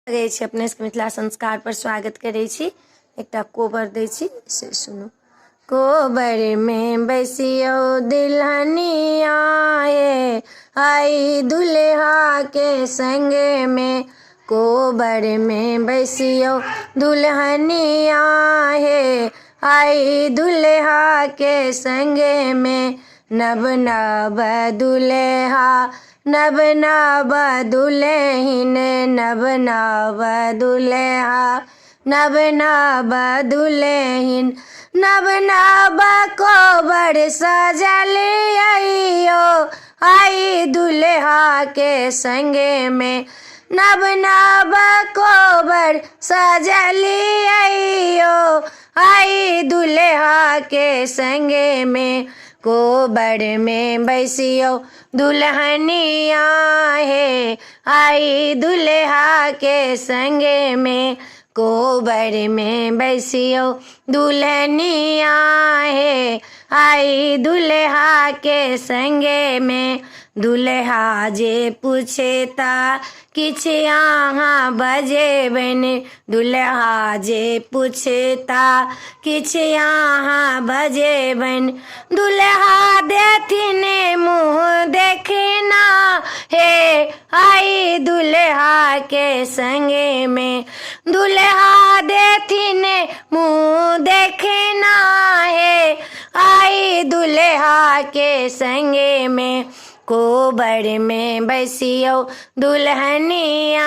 करै छी अपने सबके मिथिला संस्कार पर स्वागत करै छी। एकटा कोबर दै छी से सुनू। कोबर में बैसियो दुल्हनिया हे आई दुल्हा के संग में। कोबर में बैसियो दुल्हनिया हे आई दुल्हा के संग में। नब नब दुल्हा नब नब दुल्हिन नब नब दुल्हा नब नब दुल्हिन। नब नब कोबर सजल आइयो आई दुल्हा के संग में। नब नब कोबर सजल आइयो आई दुल्हा के संग में। कोबर में बैसियो दुल्हनिया हे आई दुल्हा के संग में। कोबर में बैसियो दुल्हनिया हे आई दुल्हा के संग में। दुल्हा जे पूछेता किछ यहाँ बजेबन। दुल्हा जे पूछेता किछ यहाँ बजेबन। दुल्हा देथिन मुँह देखना हे आई दुल्हा के संग में। दुल्हा देथिन मुँह देखना हे आई दुल्हा के संग में। कोबर में बैसियो दुल्हनिया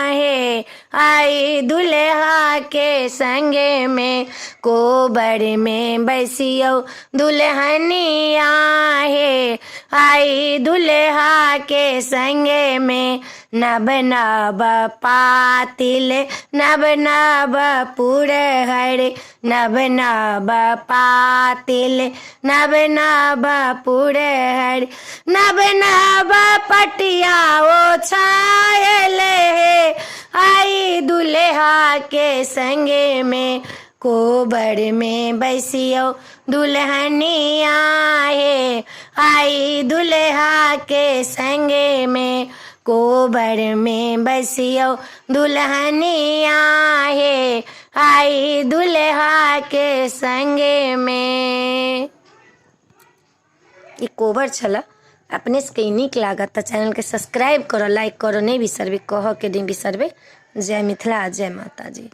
हे आई दुल्हा के संग में। कोबर में बैसियो दुल्हनिया हे आई दुल्हा के संग में। नब नब पातिल नब नब पुरहर नब नब पातिल नब नब पुरहर। नब नब पटिया ओछायल हे आई दुल्हा के संग में। कोबर में बैसियो दुल्हनिया हे आई दुल्हा के संग में। कोबर में बैसियो दुल्हनिया हे आई दुल्हा के संग में। ये कोबर छला। अपने से नीक लागत तो चैनल के सब्सक्राइब करो, लाइक करो, नहीं बिसरबे, कह के नहीं बिसरबे। जय मिथिला, जय माता जी।